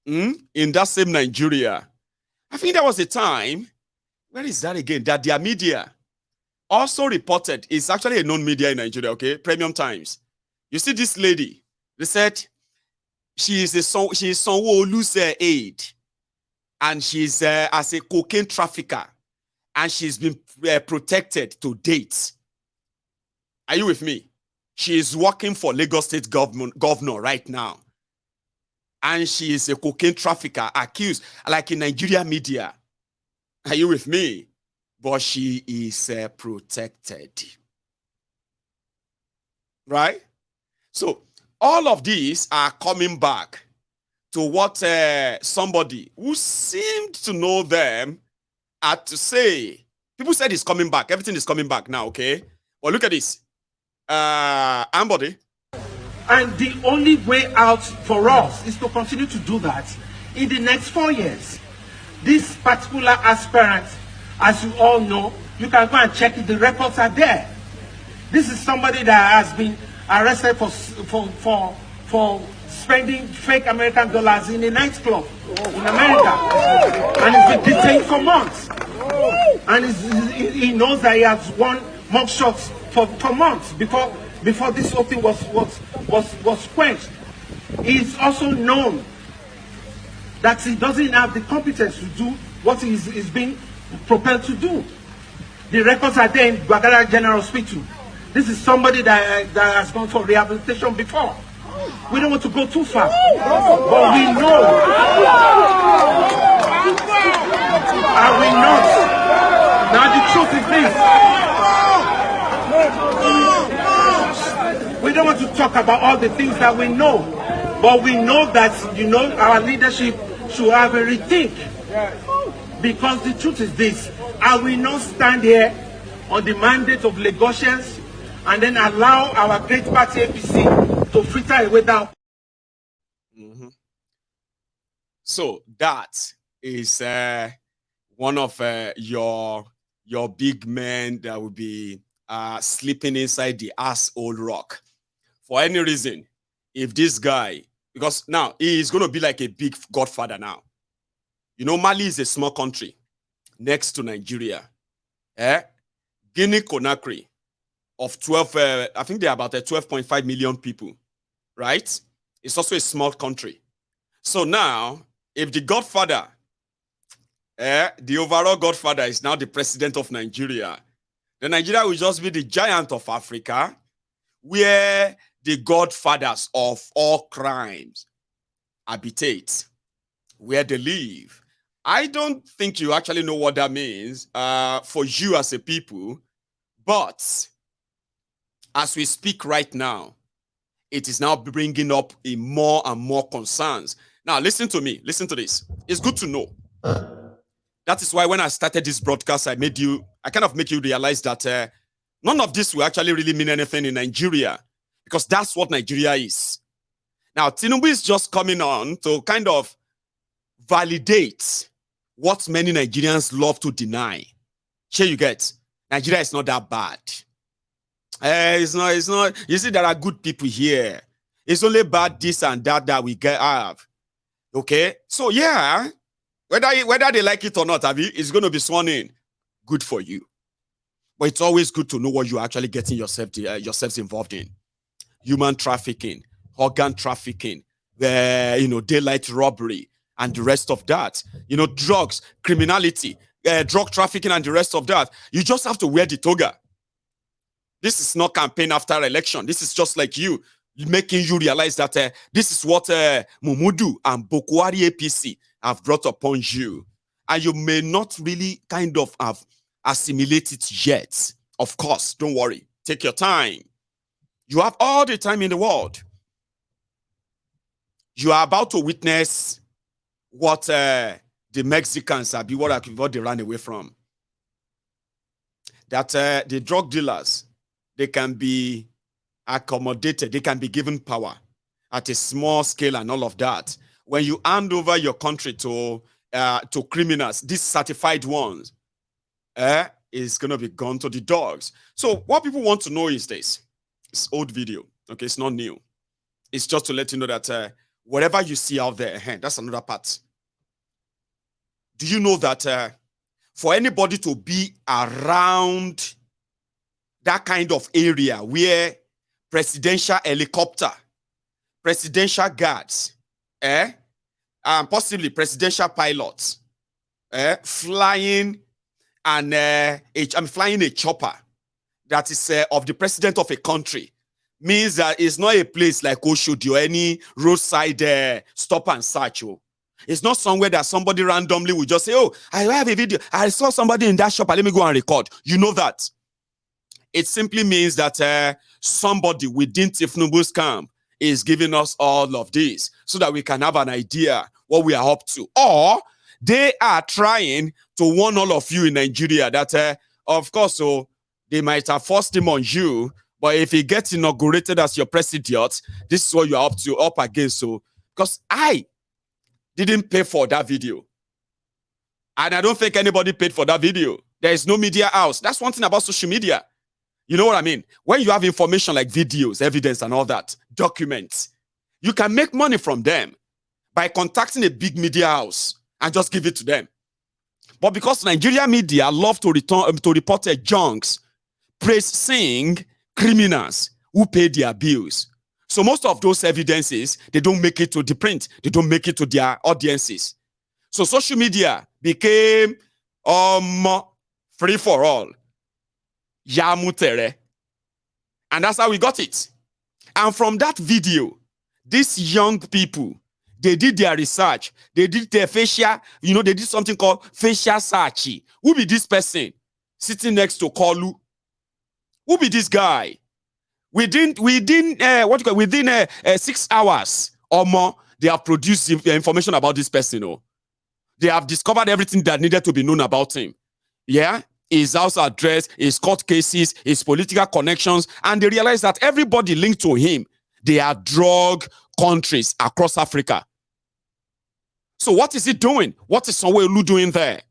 in that same Nigeria, I think there was a time, where is that again, that their media also reported, it's actually a known media in Nigeria, okay, Premium Times. You see this lady, they said she is Sanwoolu's aide, and she's as a cocaine trafficker, and she's been protected to date. Are you with me? She is working for Lagos State governor right now. And she is a cocaine trafficker accused, like in Nigeria media. Are you with me? But she is protected. Right? So, all of these are coming back to what somebody who seemed to know them had to say. People said it's coming back. Everything is coming back now, okay? Well, look at this. Ambody. And the only way out for us is to continue to do that in the next 4 years. This particular aspirant, as you all know, you can go and check it, the records are there. This is somebody that has been arrested for spending fake American dollars in a nightclub in America. And he's been detained for months. And he knows that he has won mugshots for months before this whole thing was quenched. He's also known that he doesn't have the competence to do what he's being propelled to do. The records are there in Bagara General Hospital. This is somebody that has gone for rehabilitation before. We don't want to go too far, but we know. Are we not? Now the truth is this. We don't want to talk about all the things that we know, but we know that, our leadership should have a rethink. Because the truth is this, I will not stand here on the mandate of Lagosians and then allow our great party APC to fritter away down. So that is one of your big men that will be sleeping inside the asshole rock. For any reason, if this guy, because now he is going to be like a big godfather now. Mali is a small country next to Nigeria. Guinea-Conakry of 12, I think they're about 12.5 million people, right? It's also a small country. So now, if the godfather, the overall godfather is now the president of Nigeria, then Nigeria will just be the giant of Africa, where the godfathers of all crimes habitate, where they live. I don't think you actually know what that means for you as a people, but as we speak right now, it is now bringing up more and more concerns. Now, listen to me. Listen to this. It's good to know. That is why when I started this broadcast, I kind of make you realize that none of this will actually really mean anything in Nigeria, because that's what Nigeria is. Now, Tinubu is just coming on to kind of validate what many Nigerians love to deny. Sure, you get, Nigeria is not that bad. It's not. You see, there are good people here. It's only bad this and that we have. Okay? So, yeah, whether they like it or not, it's going to be sworn in. Good for you. But it's always good to know what you're actually getting yourselves involved in. Human trafficking, organ trafficking, daylight robbery, and the rest of that. Drugs, criminality, drug trafficking, and the rest of that. You just have to wear the toga. This is not campaign after election. This is just like you, making you realize that this is what Mumudu and Bokwari APC have brought upon you. And you may not really kind of have assimilated it yet. Of course, don't worry. Take your time. You have all the time in the world. You are about to witness what the Mexicans are, what they ran away from. That the drug dealers, they can be accommodated, they can be given power at a small scale and all of that. When you hand over your country to criminals, these certified ones, is going to be gone to the dogs. So what people want to know is this. It's old video, okay? It's not new. It's just to let you know that whatever you see out there, that's another part. Do you know that for anybody to be around that kind of area where presidential helicopter, presidential guards, and possibly presidential pilots, flying and flying a chopper that is of the president of a country, means that it's not a place like Oshodi or any roadside stop and search. It's not somewhere that somebody randomly will just say, oh, I have a video. I saw somebody in that shop. Let me go and record. You know that. It simply means that somebody within Tinubu's camp is giving us all of this so that we can have an idea what we are up to. Or they are trying to warn all of you in Nigeria that, of course, so they might have forced him on you, but if he gets inaugurated as your president, this is what you are up against. So, because I didn't pay for that video. And I don't think anybody paid for that video. There is no media house. That's one thing about social media. You know what I mean? When you have information like videos, evidence, and all that, documents, you can make money from them by contacting a big media house and just give it to them. But because Nigerian media love to report junks, praising criminals who pay their bills. So most of those evidences, they don't make it to the print. They don't make it to their audiences. So social media became free for all. Yamutere. And that's how we got it. And from that video, these young people, they did their research. They did their facial, they did something called facial search. Who be this person sitting next to Kolu? Who be this guy? Within 6 hours or more, they have produced information about this person. They have discovered everything that needed to be known about him. Yeah, his house address, his court cases, his political connections, and they realized that everybody linked to him, they are drug countries across Africa. So what is he doing? What is Sanwoolu doing there?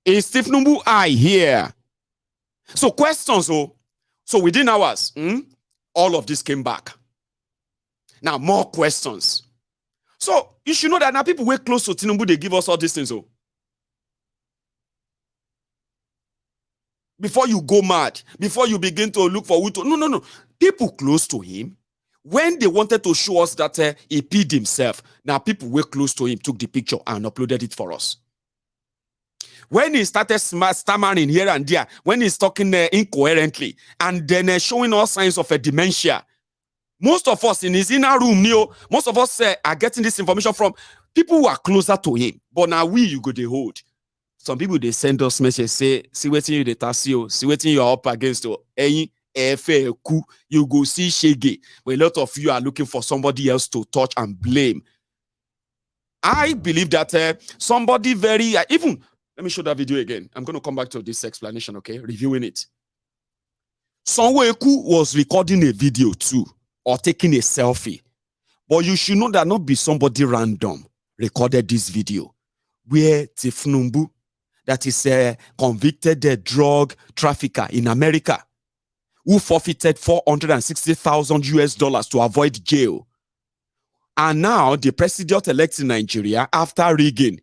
Is Tinubu I here? So questions, so within hours, all of this came back. Now, more questions. So you should know that now people way close to Tinubu, they give us all these things. Before you go mad, before you begin to look for no. People close to him, when they wanted to show us that he peed himself, now people way close to him took the picture and uploaded it for us. When he started stammering here and there, when he's talking incoherently, and then showing all signs of a dementia, most of us in his inner room, most of us are getting this information from people who are closer to him. But now you go the hold. Some people, they send us messages, say, see what you the tassio, see what you're up against, you go see shege. But a lot of you are looking for somebody else to touch and blame. I believe that somebody very, even, let me show that video again. I'm going to come back to this explanation, okay? Reviewing it. Sanwoolu was recording a video too, or taking a selfie. But you should know that not be somebody random recorded this video, where Tinubu, that is a convicted drug trafficker in America, who forfeited $460,000 to avoid jail. And now the president-elect in Nigeria, after rigging,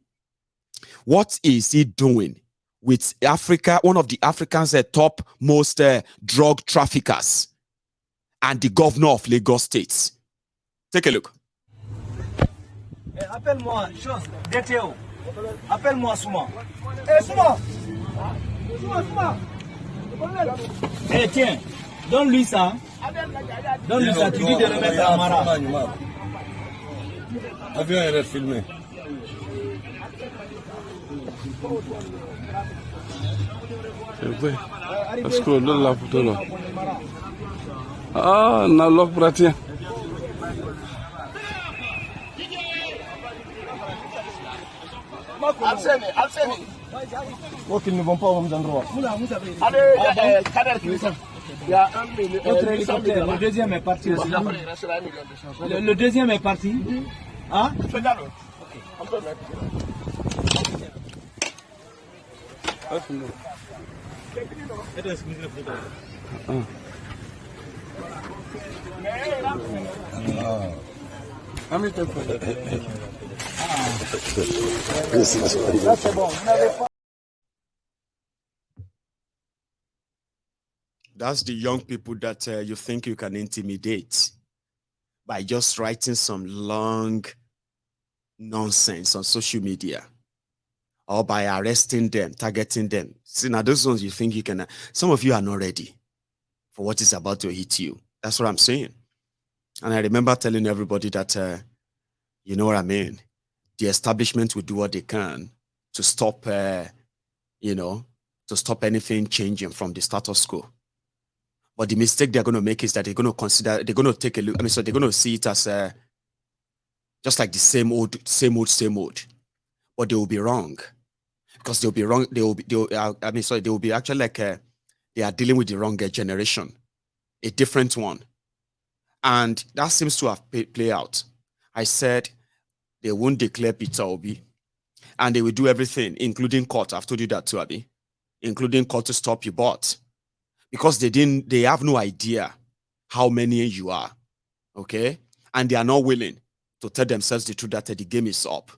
what is he doing with Africa, one of the Africans' top-most drug traffickers, and the governor of Lagos State? Take a look. Appelle-moi, chose, DTO. Appelle-moi Souma. Souma! Souma! Tiens, donne-lui ça. Donne-lui ça, tu dis de le mettre à Mara. Avion est filmé. C'est vrai. Parce que là, la photo là. Ah, on a l'offre pratique. Oh, qu'ils ne vont pas au même endroit. Il y a un autre hélicoptère. Le deuxième est parti aussi. Le deuxième est parti. Hein? On peut mettre. That's the young people that you think you can intimidate by just writing some long nonsense on social media or by arresting them, targeting them. See, now those ones you think you can, some of you are not ready for what is about to hit you. That's what I'm saying. And I remember telling everybody that, you know what I mean? The establishment will do what they can to stop, to stop anything changing from the status quo. But the mistake they're going to make is that they're going to take a look. So they're going to see it as just like the same old. But they will be wrong. Because they'll be wrong. They will be actually like they are dealing with the wrong generation, a different one. And that seems to have played out. I said they won't declare Peter Obi, and they will do everything, including court. I've told you that too, Abi, including court to stop you, but because they have no idea how many you are, okay? And they are not willing to tell themselves the truth that the game is up.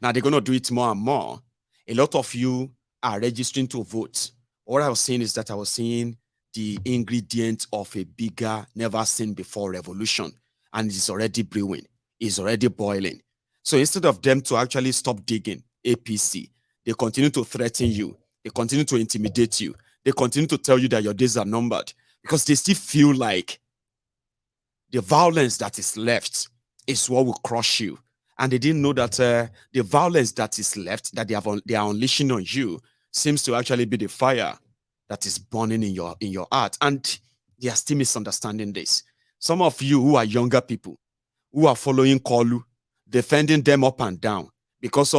Now they're going to do it more and more. A lot of you are registering to vote. What I was saying is that I was seeing the ingredient of a bigger, never seen before revolution, and it's already brewing, it's already boiling. So instead of them to actually stop digging APC, they continue to threaten you, they continue to intimidate you, they continue to tell you that your days are numbered because they still feel like the violence that is left is what will crush you. And they didn't know that the violence that is left, that they are unleashing on you, seems to actually be the fire that is burning in your heart. And they are still misunderstanding this. Some of you who are younger people, who are following Kolu, defending them up and down because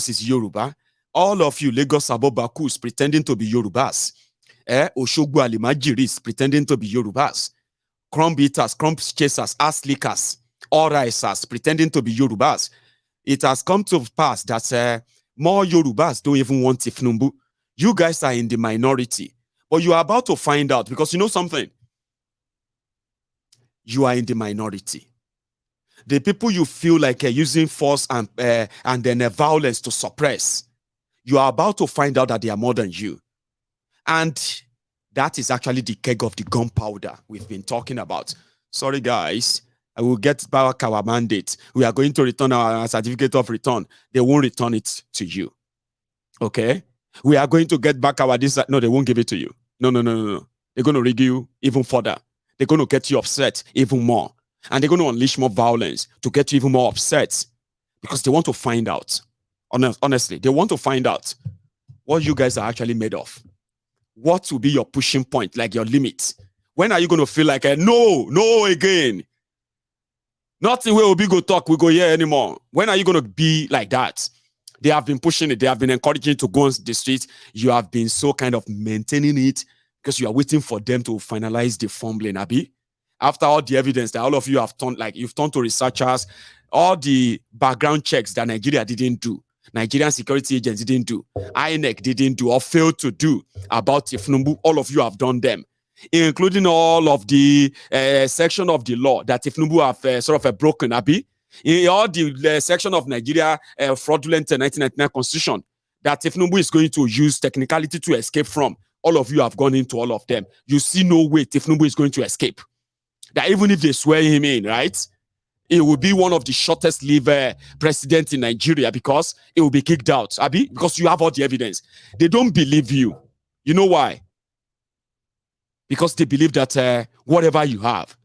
it's Yoruba. All of you Lagos Abobakus pretending to be Yorubas. Oshogbo Alimajiris pretending to be Yorubas. Crumb eaters, crumb chasers, ass lickers, all risers pretending to be Yorubas. It has come to pass that more Yorubas don't even want Tinubu. You guys are in the minority, but you are about to find out because you know something. You are in the minority. The people you feel like using force and then violence to suppress, you are about to find out that they are more than you. And that is actually the keg of the gunpowder we've been talking about. Sorry, guys. I will get back our mandate. We are going to return our certificate of return. They won't return it to you. Okay? We are going to get back our this. No, they won't give it to you. No. They're going to rig you even further. They're going to get you upset even more. And they're going to unleash more violence to get you even more upset because they want to find out. Honestly, they want to find out what you guys are actually made of. What will be your pushing point, like your limit? When are you going to feel like, no again? Nothing where we go talk, we go here anymore. When are you going to be like that? They have been pushing it. They have been encouraging you to go on the streets. You have been so kind of maintaining it because you are waiting for them to finalize the fumbling, Abi. After all the evidence that all of you have turned, like you've turned to researchers, all the background checks that Nigeria didn't do, Nigerian security agents didn't do, INEC didn't do or failed to do about Tinubu, all of you have done them, including all of the section of the law that Tinubu have sort of broken, Abi. In all the section of Nigeria fraudulent 1999 constitution that Tinubu is going to use technicality to escape from, all of you have gone into all of them. You see no way Tinubu is going to escape. That even if they swear him in, right, it will be one of the shortest lived presidents in Nigeria because it will be kicked out, Abi, because you have all the evidence. They don't believe you. You know why? Because they believe that whatever you have,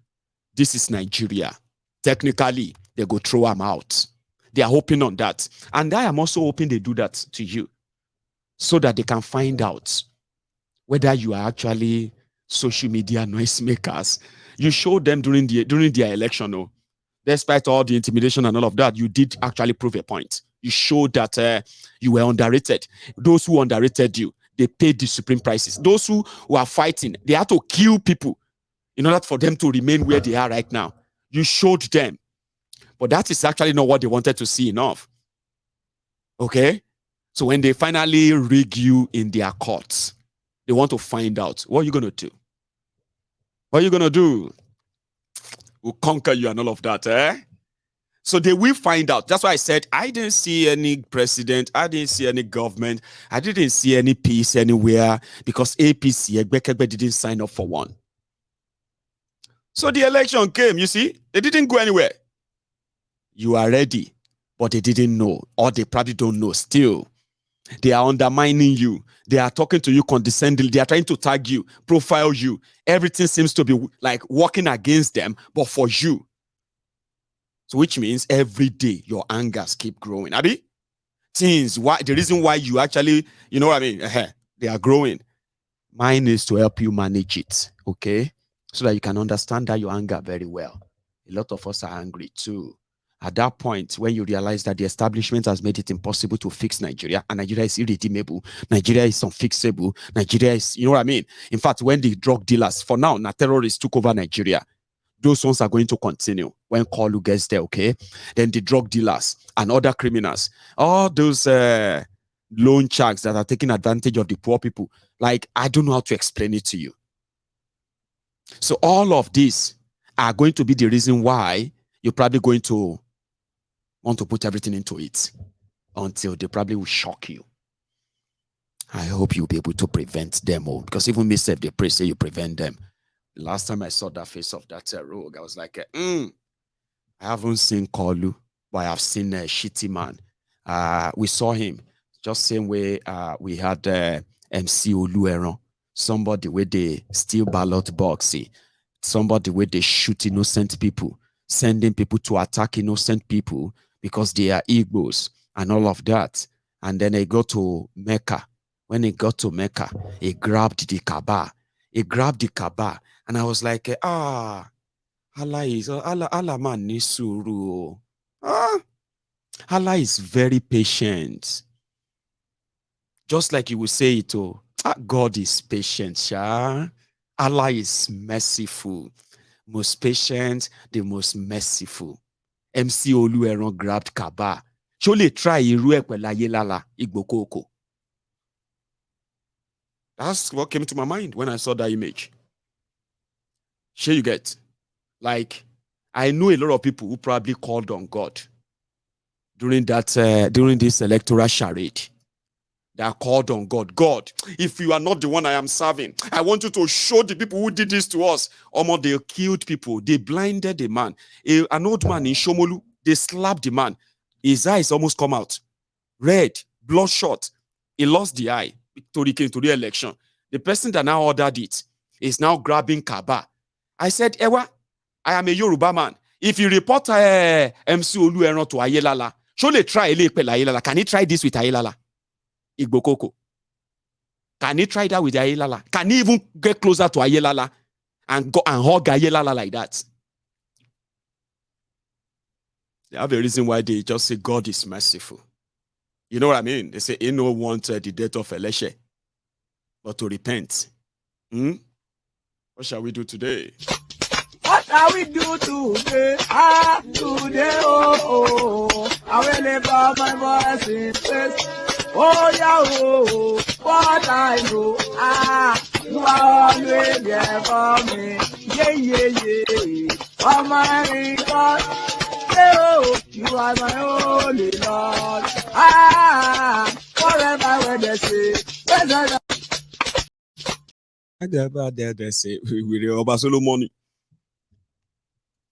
this is Nigeria. Technically, they go throw them out. They are hoping on that. And I am also hoping they do that to you so that they can find out whether you are actually social media noisemakers. You showed them during their election, no? Despite all the intimidation and all of that, you did actually prove a point. You showed that you were underrated. Those who underrated you, they paid the supreme prices. Those who are fighting, they had to kill people in order for them to remain where they are right now. You showed them. But that is actually not what they wanted to see enough. Okay? So when they finally rig you in their courts, they want to find out, what are you going to do? What are you going to do? We'll conquer you and all of that, eh? So they will find out. That's why I said I didn't see any president, I didn't see any government, I didn't see any peace anywhere because APC Egbekegbe didn't sign up for one. So the election came, you see, they didn't go anywhere. You are ready, but they didn't know, or they probably don't know still. They are undermining you. They are talking to you condescendingly. They are trying to tag you, profile you. Everything seems to be like working against them, but for you. So which means every day your angers keep growing. Abi? Things, the reason why you actually, you know what I mean? They are growing. Mine is to help you manage it, okay? So that you can understand that your anger very well. A lot of us are angry too. At that point, when you realize that the establishment has made it impossible to fix Nigeria, and Nigeria is irredeemable, Nigeria is unfixable, Nigeria is, you know what I mean? In fact, when the drug dealers, for now, terrorists took over Nigeria, those ones are going to continue when Kolu gets there, okay? Then the drug dealers and other criminals, all those loan sharks that are taking advantage of the poor people, like, I don't know how to explain it to you. So all of these are going to be the reason why you're probably going to want to put everything into it until they probably will shock you. I hope you'll be able to prevent them all, because even me say they pray, say you prevent them. The last time I saw that face of that rogue, I was like, I haven't seen Kolu, but I have seen a shitty man. We saw him just same way we had MC Olueron, somebody where they steal ballot box, somebody where they shoot innocent people, sending people to attack innocent people because they are Igbos and all of that. And then they go to Mecca. When he got to Mecca, he grabbed the Kaaba. And I was like, Allah man ni suru. Allah is very patient. Just like you will say it, God is patient, Sha. Allah is merciful. Most patient, the most merciful. MC Olueron grabbed Kaaba. Surely try Igbokoko. That's what came to my mind when I saw that image. Sure, you get, like, I know a lot of people who probably called on God during this electoral charade. They are called on God. God, if you are not the one I am serving, I want you to show the people who did this to us. Almost they killed people. They blinded the man. An old man in Sanwoolu, they slapped the man. His eyes almost come out. Red, bloodshot. He lost the eye to the election. The person that now ordered it is now grabbing Kaaba. I said, Ewa, I am a Yoruba man. If you report MC Olueron to Ayelala, surely try Ayelala. Can he try this with Ayelala? Igbokoko. Can he try that with Ayelala? Can he even get closer to Ayelala and go and hug Ayelala like that? They have a reason why they just say God is merciful. You know what I mean? They say he no want the death of Elisha, but to repent. What shall we do today? What shall we do today? Today, I will lift up my voice in praise. Oh, yeah, what I know, you are always there for me. Yeah. Oh, my God, you are my only Lord. Forever when they say, they say, we Oba Solomon.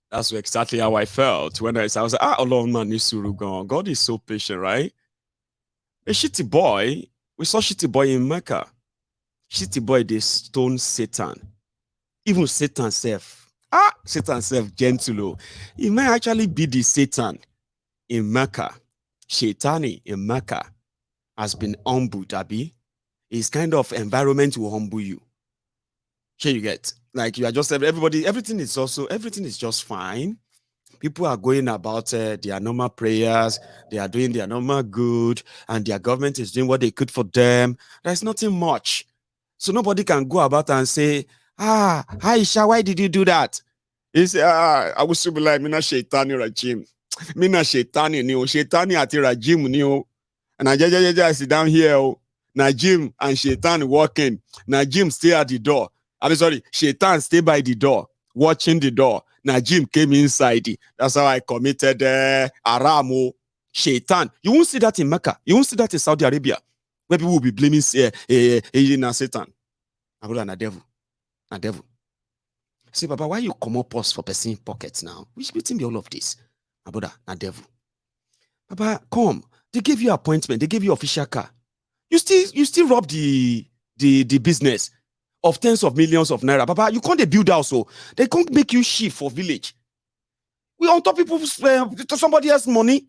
That's exactly how I felt when I was like, Alone man is Surugan. God is so patient, right? A shitty boy, we saw shitty boy in Mecca. Shitty boy, they stone Satan. Even Satan self. Satan self, gentle. He may actually be the Satan in Mecca. Shaitani in Mecca has been humbled, Abi. His kind of environment will humble you. Here you get, like, you are just everything is just fine. People are going about their normal prayers, they are doing their normal good, and their government is doing what they could for them. There's nothing much. So nobody can go about and say, Aisha, why did you do that? He say, I was to be like, Mina Shaitani Rajim. Mina Shaitani ni o, Shaitani ati Rajim ni o. And I just sit down here, Najim and Shaitan walking. Najim stay at the door. I'm sorry, Shaitan stay by the door, watching the door. Najim came inside. That's how I committed Aramo, Shaitan. You won't see that in Mecca. You won't see that in Saudi Arabia, where people will be blaming Satan. My brother, na devil. Na devil. Say, Baba, why you come up us for person pockets now? Which between be all of this? My brother, na devil. Baba, come. They gave you appointment. They gave you official car. You still rob the business of tens of millions of naira. Baba, you can't build house, so they can't make you shift for village. We on top people somebody else's money.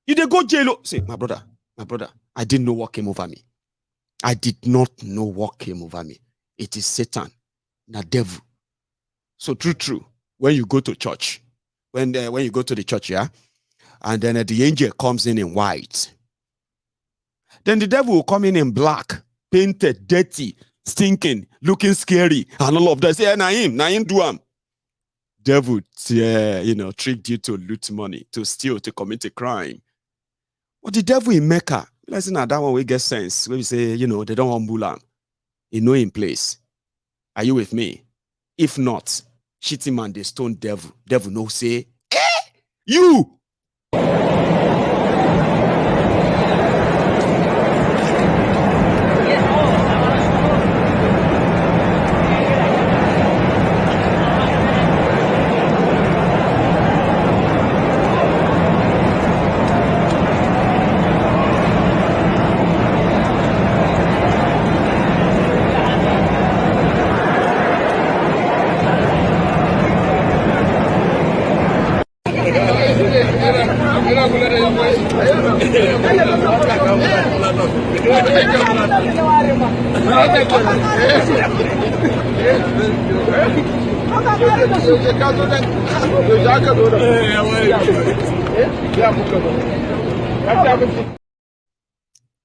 You they go jail. Say, my brother, I didn't know what came over me. I did not know what came over me. It is Satan, na devil. So true. When you go to church, when you go to the church, yeah, and then the angel comes in white. Then the devil will come in black, painted, dirty, stinking, looking scary, and all of that. Say, Naim, do am. Devil, tricked you to loot money, to steal, to commit a crime. But the devil in Mecca, listen, that one we get sense. When we say, they don't want Mulam. He know in place. Are you with me? If not, shitty man, they stone devil. Devil no say, you!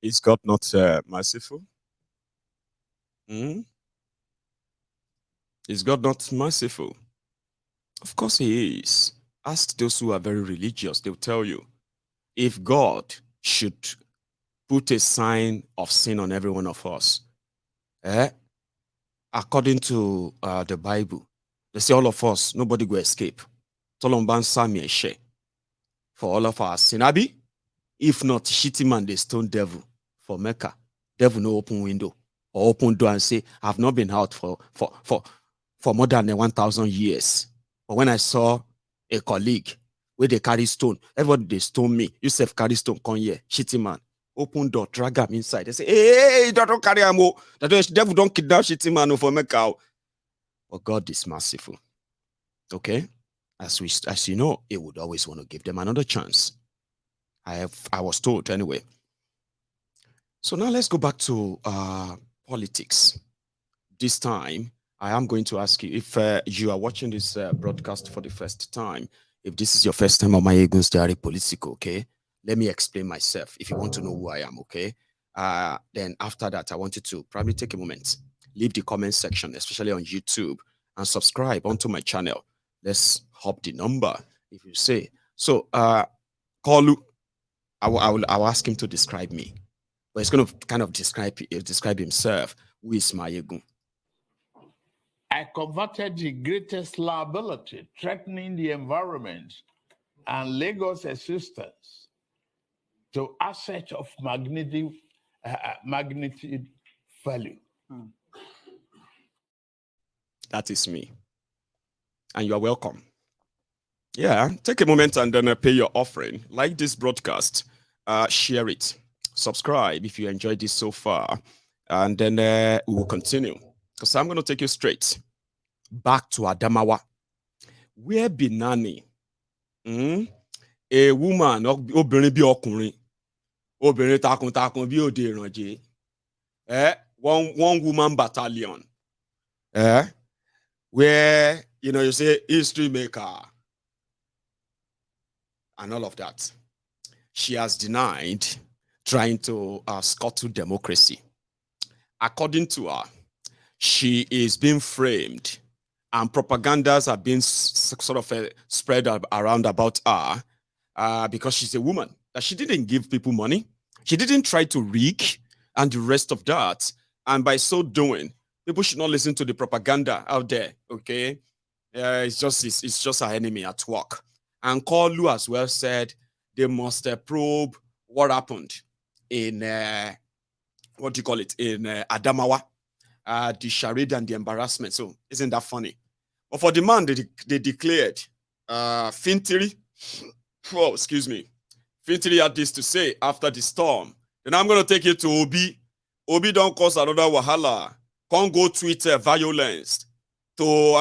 Is God not merciful? Is God not merciful? Of course he is. Ask those who are very religious. They'll tell you, if God should put a sign of sin on every one of us, according to the Bible, they say all of us, nobody will escape. Tolomban Sami and She. For all of our sin. Abi, if not, shitty man, they stone devil for Mecca. Devil no open window or open door and say, I've not been out for more than 1,000 years. But when I saw a colleague where they carry stone, everybody they stone me. You self carry stone, come here, shitty man. Open door, drag him inside. They say, hey, don't carry him. The devil don't kidnap shitty man for Mecca. But God is merciful. Okay? As you know, he would always want to give them another chance. I was told anyway. So now let's go back to politics. This time, I am going to ask you, if you are watching this broadcast for the first time, if this is your first time on my Egun's Diary Political, okay? Let me explain myself if you want to know who I am, okay? Then after that, I want you to probably take a moment, leave the comment section, especially on YouTube, and subscribe onto my channel. Let's hop the number, if you say. So, Kolu, I'll ask him to describe me. But he's going to kind of describe himself. Who is Mayegun? I converted the greatest liability threatening the environment and Lagos existence to asset of magnitude value. That is me. And you are welcome. Yeah, take a moment and then pay your offering. Like this broadcast, share it, subscribe if you enjoyed this so far, and then we will continue. Because I'm going to take you straight back to Adamawa, where Binani, a woman, one woman battalion, where, you say history maker and all of that. She has denied trying to scuttle democracy. According to her, she is being framed and propagandas are being sort of spread around about her because she's a woman, that she didn't give people money. She didn't try to rig and the rest of that. And by so doing, people should not listen to the propaganda out there, okay? It's just our enemy at work. And Kolu as well said they must probe what happened in what do you call it, in Adamawa, the charade and the embarrassment. So isn't that funny? But for the man, they declared Fintiri. Oh, excuse me. Fintiri had this to say after the storm. Then I'm going to take you to Obi. Obi don't cause another wahala. Can't go tweet violence for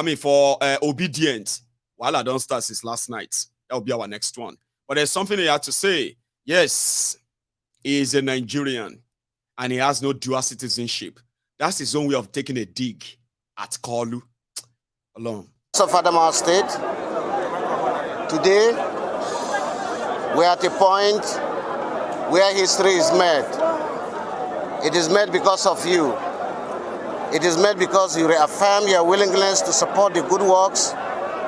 obedience. Wahala don't start since last night. That will be our next one. But there's something he had to say. Yes, he is a Nigerian and he has no dual citizenship. That's his own way of taking a dig at Kolu. Alone. Of Adamawa State, today we are at a point where history is made. It is made because of you. It is made because you reaffirm your willingness to support the good works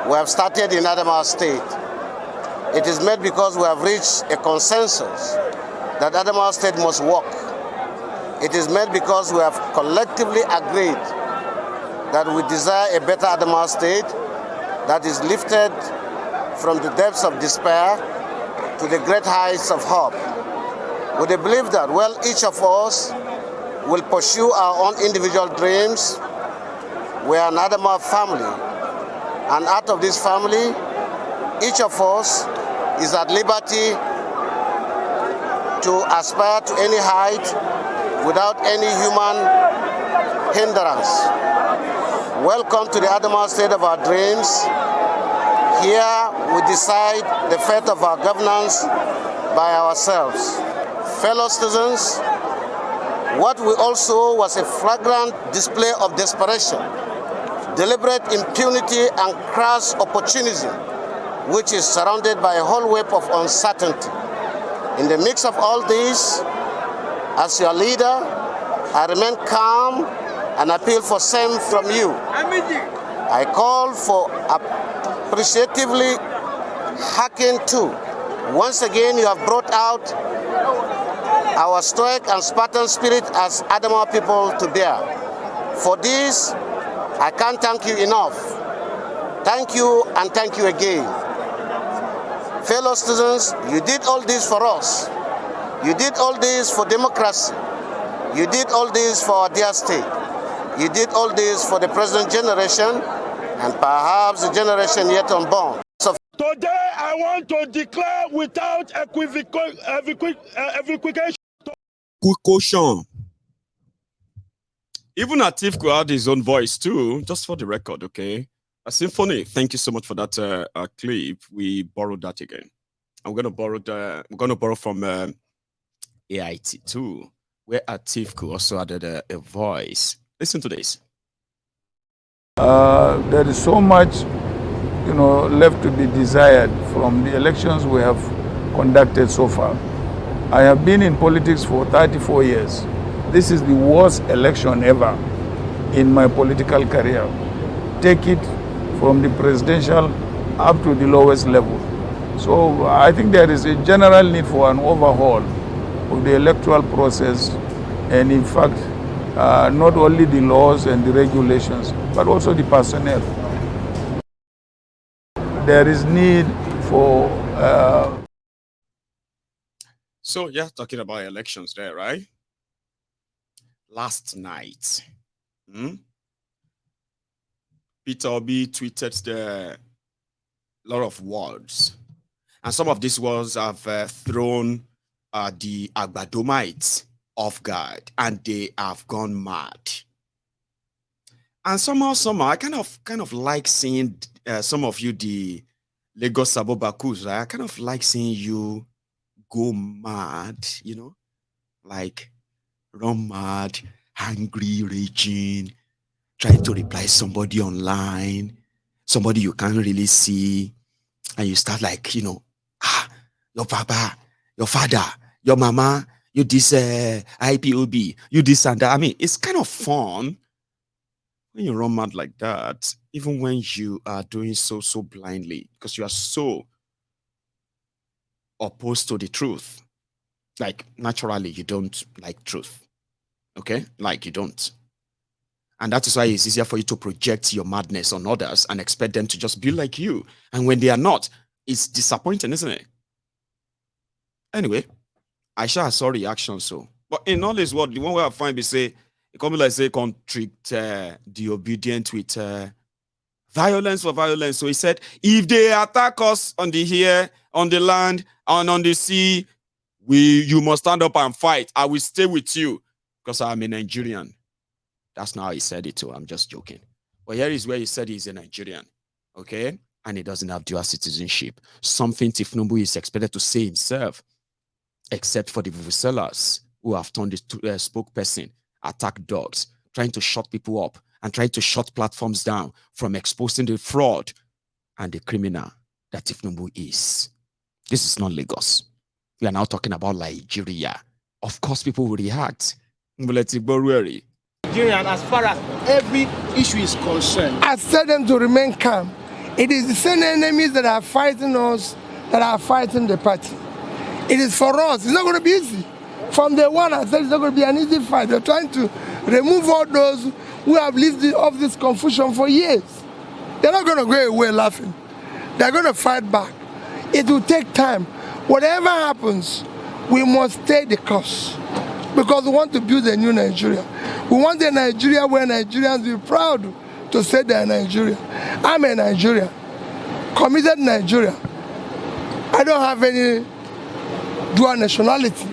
we have started in Adamawa State. It is made because we have reached a consensus that Adamawa State must work. It is made because we have collectively agreed that we desire a better Adamawa State that is lifted from the depths of despair to the great heights of hope. With the belief that, well, each of us will pursue our own individual dreams. We are an Adamawa family, and out of this family, each of us is at liberty to aspire to any height without any human hindrance. Welcome to the Adamawa State of our dreams. Here we decide the fate of our governance by ourselves. Fellow citizens, what we also saw was a flagrant display of desperation, deliberate impunity and crass opportunism, which is surrounded by a whole web of uncertainty. In the mix of all this, as your leader, I remain calm and appeal for same from you. I call for appreciatively hearken to. Once again, you have brought out our stoic and Spartan spirit as Adamawa people to bear. For this, I can't thank you enough. Thank you and thank you again. Fellow citizens, you did all this for us. You did all this for democracy. You did all this for our dear state. You did all this for the present generation and perhaps the generation yet unborn. Today, I want to declare without equivocation. Even Atif could add his own voice too, just for the record, okay? A symphony. Thank you so much for that clip. We borrowed that again. I'm gonna borrow from AIT too, where Atif could also added a voice. Listen to this. There is so much, left to be desired from the elections we have conducted so far. I have been in politics for 34 years. This is the worst election ever in my political career. Take it from the presidential up to the lowest level. So I think there is a general need for an overhaul of the electoral process, and in fact, not only the laws and the regulations, but also the personnel. There is need for... So, yeah, talking about elections there, right? Last night, Peter Obi tweeted a lot of words. And some of these words have thrown the Agbadomites off guard, and they have gone mad. And somehow, I kind of like seeing some of you, the Lagos Sabobakus, right? I kind of like seeing you go mad, like run mad, angry, raging, trying to reply somebody online, somebody you can't really see, and you start like, your papa, your father, your mama, you this IPOB, you this and that. I mean, it's kind of fun when you run mad like that, even when you are doing so blindly, because you are so opposed to the truth. Like, naturally, you don't like truth. Okay? Like, you don't. And that is why it's easier for you to project your madness on others and expect them to just be like you. And when they are not, it's disappointing, isn't it? Anyway, I saw reaction so. But in all this world, the one way I find is say, it come like say constrict the obedient with violence for violence. So he said, if they attack us on the air, on the land, and on the sea, you must stand up and fight. I will stay with you because I'm a Nigerian. That's not how he said it too. I'm just joking. But here is where he said he's a Nigerian. Okay? And he doesn't have dual citizenship. Something Tinubu is expected to say himself, except for the vuvuzelas who have turned this spokesperson, attack dogs, trying to shut people up and trying to shut platforms down from exposing the fraud and the criminal that Tinubu is. This is not Lagos. We are now talking about Nigeria. Of course, people will react. Nigerian, as far as every issue is concerned, I tell them to remain calm. It is the same enemies that are fighting us that are fighting the party. It is for us. It's not going to be easy. From day one, I said it's not going to be an easy fight. They're trying to remove all those who have lived off this confusion for years. They're not going to go away laughing. They're going to fight back. It will take time. Whatever happens, we must stay the course because we want to build a new Nigeria. We want a Nigeria where Nigerians will be proud to say they're Nigeria. I'm a Nigerian, committed Nigeria. I don't have any dual nationality.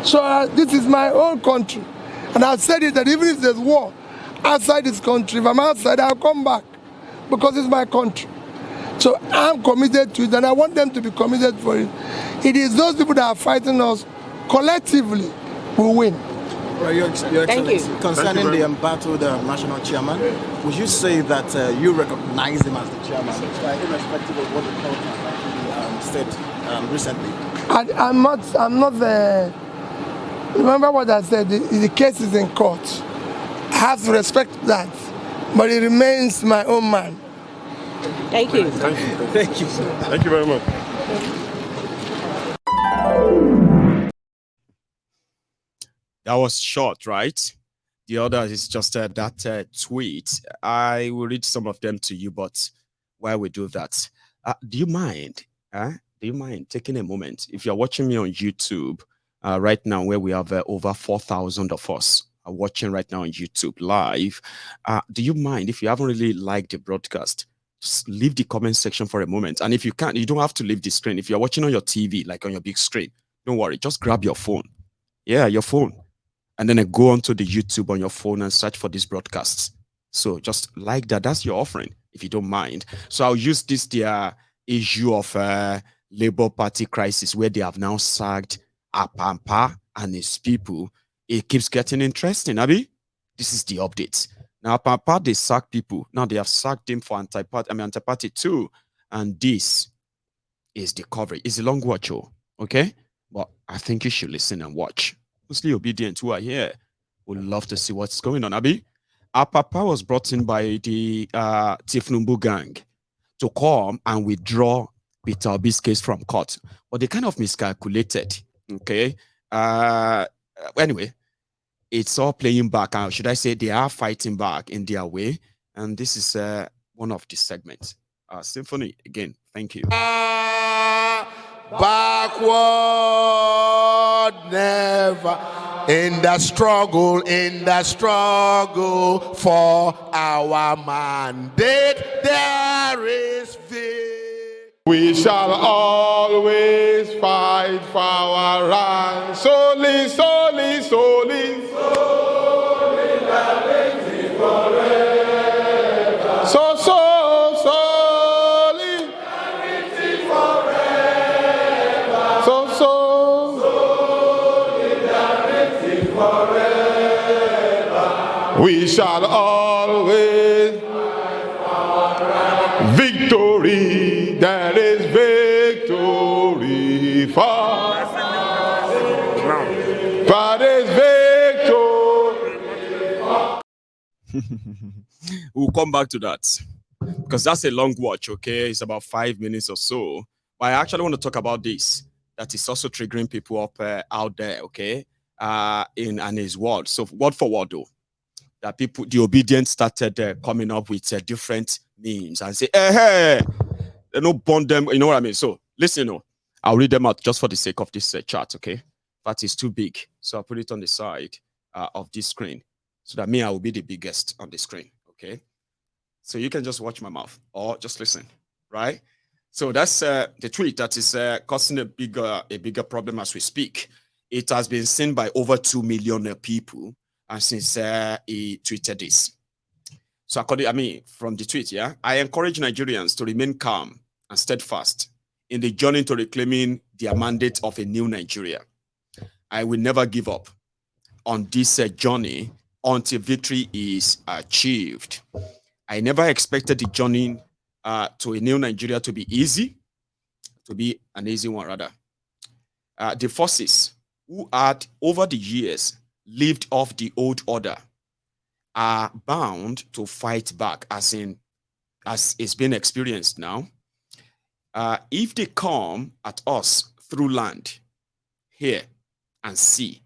So this is my own country. And I've said it that even if there's war outside this country, if I'm outside, I'll come back because it's my country. So I'm committed to it and I want them to be committed for it. It is those people that are fighting us collectively who win. Well, Your Excellency, concerning the embattled national chairman, would you say that you recognize him as the chairman, irrespective of what the court has said recently? I'm not the. Remember what I said, the case is in court. I have to respect that, but it remains my own man. Thank you. Thank you. Thank you, sir. Thank you very much. That was short, right? The other is just that tweet. I will read some of them to you, but while we do that, do you mind? Do you mind taking a moment? If you're watching me on YouTube right now, where we have over 4,000 of us are watching right now on YouTube live, do you mind if you haven't really liked the broadcast? Just leave the comment section for a moment. And if you can't, you don't have to leave the screen. If you're watching on your TV, like on your big screen, don't worry. Just grab your phone. Yeah, your phone. And then go onto the YouTube on your phone and search for these broadcasts. So just like that. That's your offering, if you don't mind. So I'll use this issue of Labour Party crisis where they have now sacked Apampa and his people. It keeps getting interesting, Abi. This is the update. Now, Apampa, they sack people. Now they have sacked him for anti-party too. And this is the coverage. It's a long watch, okay? But I think you should listen and watch. Mostly obedient who are here would love to see what's going on. Abi, Apapa was brought in by the Tinubu gang to come and withdraw Peter Obi's case from court, but they kind of miscalculated. Okay. Anyway, it's all playing back. Should I say they are fighting back in their way? And this is one of the segments. Symphony again. Thank you. Backward, never. In the struggle for our mandate, there is victory. We shall always fight for our rights. Solidarity forever. Solidarity forever. Solidarity forever. We shall always victory. There is victory for. There is victory. We'll come back to that because that's a long watch. Okay, it's about 5 minutes or so. But I actually want to talk about this. That is also triggering people up out there. Okay, in his word. So word for word, though. that people, the obedient started coming up with different memes and say, hey, they don't bond them. You know what I mean? So listen, I'll read them out just for the sake of this chart, okay? But it's too big. So I'll put it on the side of this screen so that I will be the biggest on the screen, okay? So you can just watch my mouth or just listen, right? So that's the tweet that is causing a bigger problem as we speak. It has been seen by over 2 million people since he tweeted this. So from the tweet, yeah, I encourage Nigerians to remain calm and steadfast in the journey to reclaiming their mandate of a new Nigeria. I will never give up on this journey until victory is achieved. I never expected the journey to a new Nigeria to be easy, to be an easy one rather. The forces who had over the years lived off the old order are bound to fight back, as it's been experienced now. If they come at us through land, here, and sea,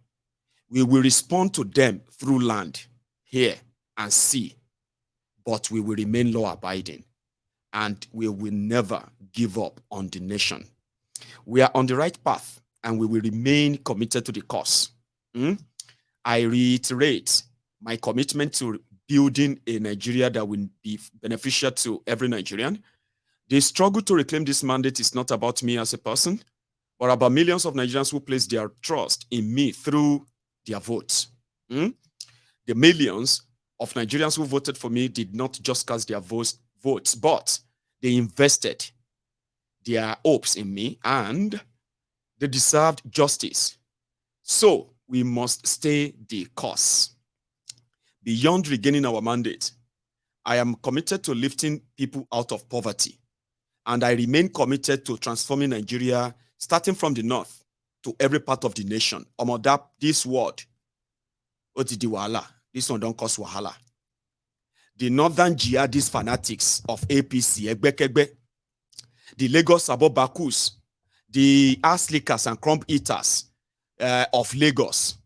we will respond to them through land, here, and sea, but we will remain law-abiding, and we will never give up on the nation. We are on the right path, and we will remain committed to the cause. I reiterate my commitment to building a Nigeria that will be beneficial to every Nigerian. The struggle to reclaim this mandate is not about me as a person, but about millions of Nigerians who place their trust in me through their votes. The millions of Nigerians who voted for me did not just cast their votes, but they invested their hopes in me and they deserved justice. So we must stay the course. Beyond regaining our mandate, I am committed to lifting people out of poverty, and I remain committed to transforming Nigeria, starting from the north to every part of the nation. This word, this one don't cause wahala. The northern jihadist fanatics of APC, the Lagos Abobakus, the ass lickers and crumb eaters of Lagos,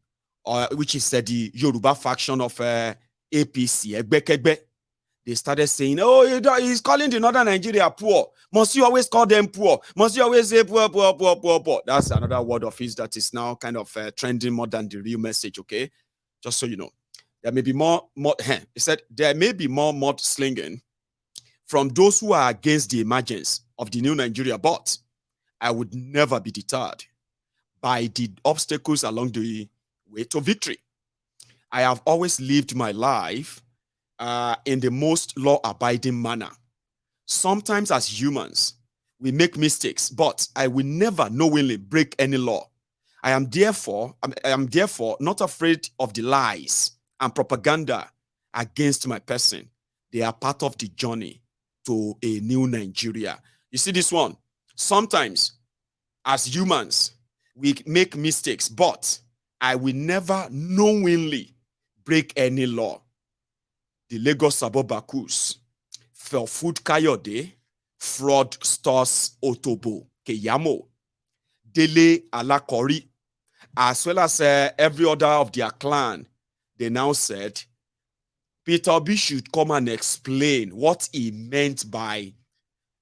which is the Yoruba faction of APC, they started saying, oh, he's calling the northern Nigeria poor. Must you always call them poor? Must you always say poor, poor, poor, poor, poor? That's another word of his that is now kind of trending more than the real message, okay? Just so you know. There may be more he said, there may be more mudslinging from those who are against the emergence of the new Nigeria, but I would never be deterred by the obstacles along the way to victory. I have always lived my life in the most law-abiding manner. Sometimes as humans, we make mistakes, but I will never knowingly break any law. I am therefore not afraid of the lies and propaganda against my person. They are part of the journey to a new Nigeria. You see this one? Sometimes as humans, we make mistakes, but I will never knowingly break any law. The Lagos Abobakus, Felfood Kayode, Fraudsters Otobo, Keyamo, Dele Alakori, as well as every other of their clan, they now said, Peter Obi should come and explain what he meant by,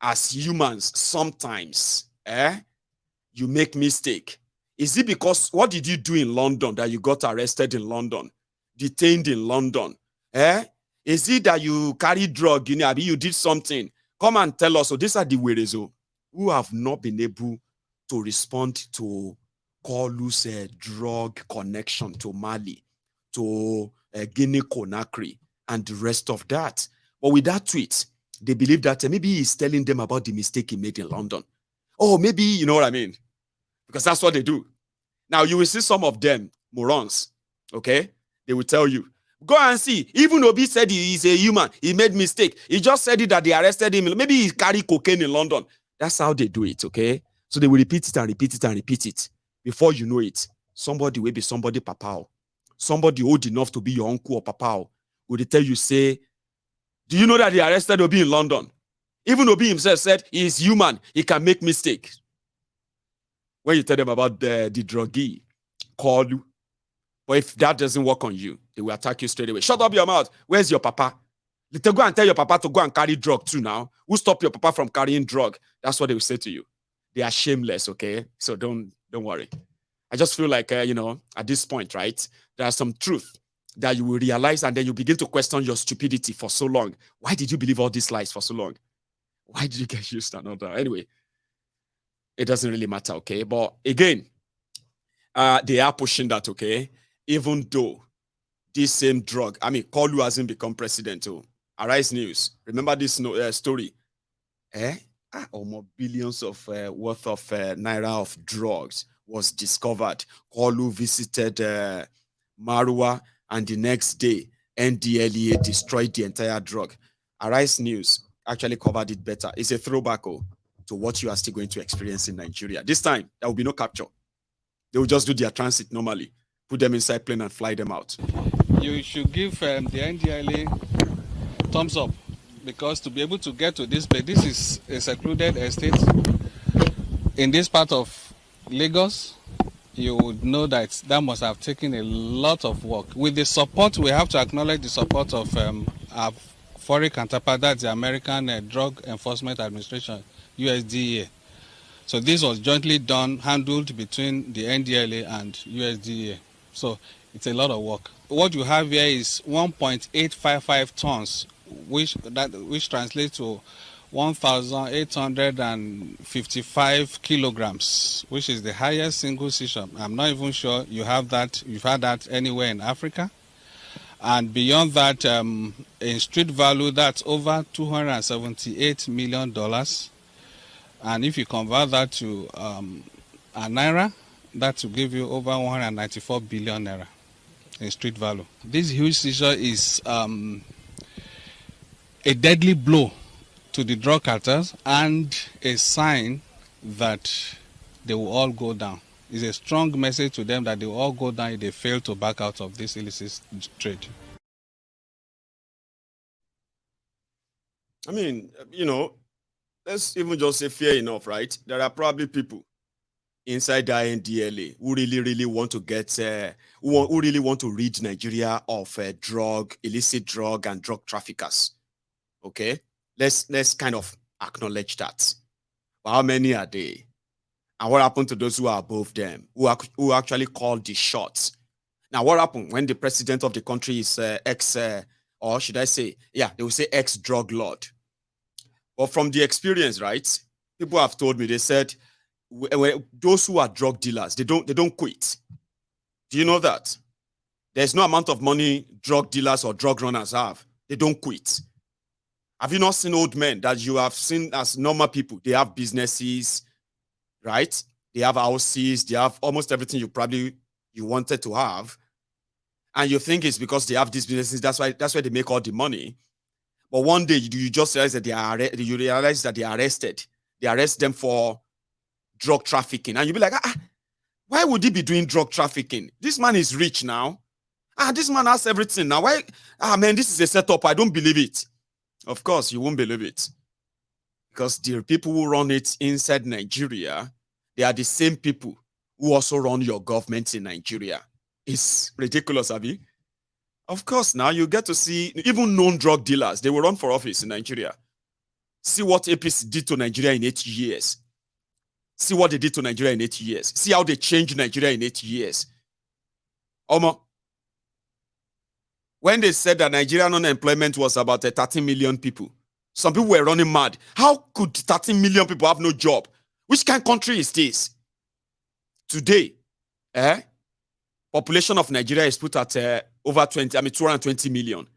as humans, sometimes, you make mistake. Is it because, what did you do in London that you got arrested in London, detained in London? Is it that you carry drug, you did something? Come and tell us. So these are the Werezo who have not been able to respond to Kolu's drug connection to Mali, to Guinea-Conakry, and the rest of that. But with that tweet, they believe that maybe he's telling them about the mistake he made in London. Oh, maybe, you know what I mean? Because that's what they do. Now, you will see some of them, morons, okay? They will tell you, go and see. Even Obi said he's a human. He made mistake. He just said it that they arrested him. Maybe he carried cocaine in London. That's how they do it, okay? So they will repeat it and repeat it and repeat it. Before you know it, somebody will be somebody papa. Somebody old enough to be your uncle or papa will tell you, say, do you know that they arrested Obi in London? Even Obi himself said he is human. He can make mistakes. When you tell them about the druggie, call you. But if that doesn't work on you, they will attack you straight away. Shut up your mouth. Where's your papa? They go and tell your papa to go and carry drug too now. Who stop your papa from carrying drug? That's what they will say to you. They are shameless, okay? So don't worry. I just feel like, at this point, right, there's some truth that you will realize, and then you begin to question your stupidity for so long. Why did you believe all these lies for so long? Why did you get used to another? Anyway, it doesn't really matter, okay? But again, they are pushing that, okay? Even though this same drug, Kolu hasn't become president, too. Arise News. Remember this story? Almost billions of worth of naira of drugs was discovered. Kolu visited Marwa, and the next day, NDLEA destroyed the entire drug. Arise News actually covered it better. It's a throwback to what you are still going to experience in Nigeria. This time, there will be no capture. They will just do their transit normally, put them inside plane and fly them out. You should give the NDLEA thumbs up, because to be able to get to this place, this is a secluded estate in this part of Lagos. You would know that must have taken a lot of work. With the support, we have to acknowledge the support of our foreign counterpart, that's the American Drug Enforcement Administration, USDA. So this was jointly handled between the NDLA and USDA. So it's a lot of work. What you have here is 1.855 tons, which translates to 1,855 kilograms, which is the highest single seizure. I'm not even sure you've had that anywhere in Africa. And beyond that, in street value, that's over $278 million. And if you convert that to a naira, that will give you over 194 billion naira in street value. This huge seizure is a deadly blow to the drug cartels and a sign that they will all go down. It's a strong message to them that they will all go down if they fail to back out of this illicit trade. Let's even just say fair enough, right? There are probably people inside the NDLA who really want to get, who really want to rid Nigeria of illicit drug and drug traffickers. Okay? Let's kind of acknowledge that. But how many are they? And what happened to those who are above them, who actually called the shots? Now, what happened when the president of the country is or should I say, they will say ex-drug lord. But from the experience, right, people have told me, they said, those who are drug dealers, they don't quit. Do you know that? There's no amount of money drug dealers or drug runners have. They don't quit. Have you not seen old men that you have seen as normal people? They have businesses, right? They have houses. They have almost everything you wanted to have. And you think it's because they have these businesses. That's why they make all the money. But one day you just realize that they are arrested. They arrest them for drug trafficking. And you'll be like, why would he be doing drug trafficking? This man is rich now. This man has everything now. Why? Man, this is a setup. I don't believe it. Of course, you won't believe it. Because the people who run it inside Nigeria, they are the same people who also run your government in Nigeria. It's ridiculous, Abi. Of course, now you get to see even known drug dealers. They will run for office in Nigeria. See what APC did to Nigeria in 8 years. See what they did to Nigeria in 8 years. See how they changed Nigeria in 8 years. Omo, when they said that Nigerian unemployment was about 13 million people, some people were running mad. How could 13 million people have no job? Which kind of country is this? Today, population of Nigeria is put at over 220 million.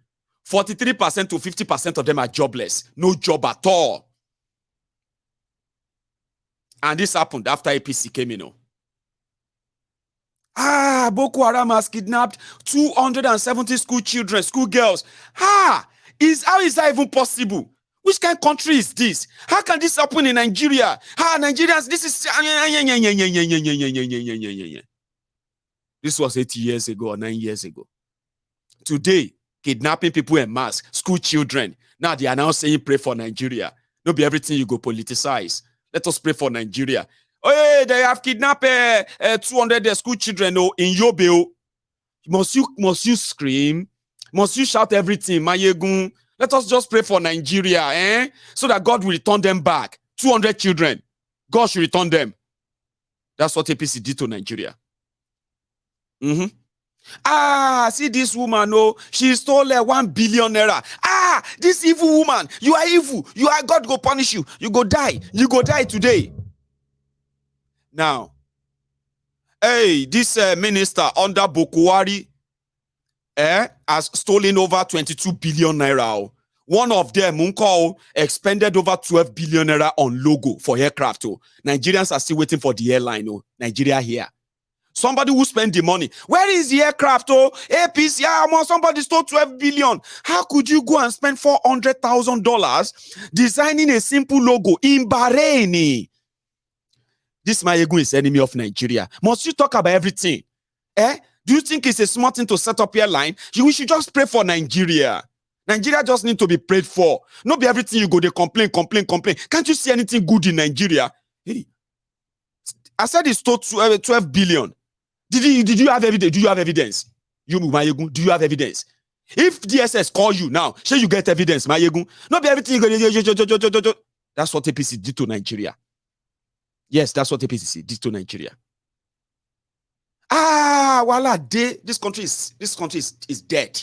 43% to 50% of them are jobless. No job at all. And this happened after APC came in. Boko Haram has kidnapped 270 school children, school girls. How is that even possible? Which kind of country is this? How can this happen in Nigeria? Nigerians, this is... This was 8 years ago or 9 years ago. Today, kidnapping people en mass, school children. Now they are now saying pray for Nigeria. Not be everything you go politicize. Let us pray for Nigeria. Oh, they have kidnapped 200 school children in Yobe. Must you scream? Must you shout everything, Mayegun? Let us just pray for Nigeria, so that God will return them back. 200 children. God should return them. That's what APC did to Nigeria. See this woman, she stole 1 billion naira. This evil woman, you are evil. God go punish you. You go die. You go die today. Now, this minister under Bokwari has stolen over 22 billion naira. One of them, expended over 12 billion naira on logo for aircraft. Nigerians are still waiting for the airline. Nigeria here. Somebody who spent the money. Where is the aircraft? APC, somebody stole 12 billion. How could you go and spend $400,000 designing a simple logo in Bahrain? This Mayegun is enemy of Nigeria. Must you talk about everything? Do you think it's a smart thing to set up airline? We should just pray for Nigeria. Nigeria just need to be prayed for. Not be everything you go, they complain. Can't you see anything good in Nigeria? Hey, I said he stole 12 billion. Did you have evidence? Do you have evidence? You, Mayegun, do you have evidence? If DSS call you now, say you get evidence, Mayegun. Not be everything you go. That's what APC did to Nigeria. Yes, that's what APC did to Nigeria. Voila, this country is dead.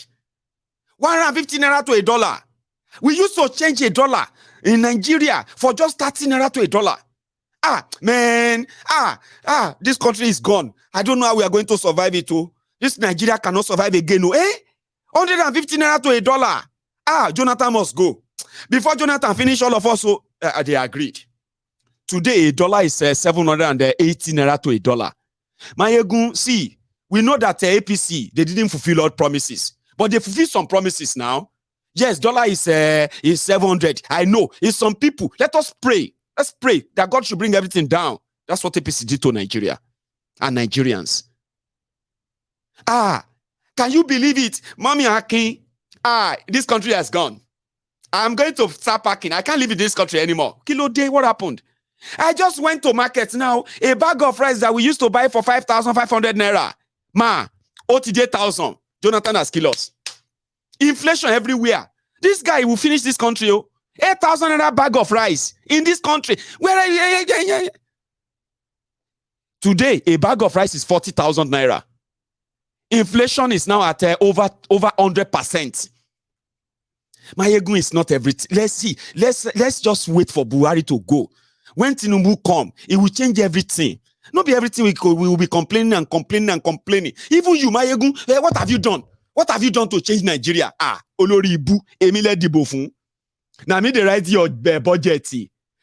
150 naira to $1. We used to change $1 in Nigeria for just 30 naira to $1. This country is gone. I don't know how we are going to survive it. This Nigeria cannot survive again. 150 naira to $1. Jonathan must go. Before Jonathan finish all of us, they agreed. Today, $1 is 780 naira to $1. Mayegun, see, we know that APC, they didn't fulfill all promises, but they fulfill some promises now. Yes, $1 is 700. I know. It's some people. Let us pray. Let's pray that God should bring everything down. That's what APC did to Nigeria and Nigerians. Can you believe it? Mommy Akin, this country has gone. I'm going to start packing. I can't live in this country anymore. Kilo day, what happened? I just went to market now. A bag of rice that we used to buy for 5,500 naira. OTJ 1,000. Jonathan has killed us. Inflation everywhere. This guy will finish this country. 8,000 naira bag of rice in this country. Where are you? Today, a bag of rice is 40,000 naira. Inflation is now at over 100%. Mayegun is not everything. Let's see. Let's just wait for Buhari to go. When Tinubu come, it will change everything. Not be everything we will be complaining. Even you, Mayegun, what have you done? What have you done to change Nigeria? Olori Ibu, Emile Dibofun. Now me they write your budget.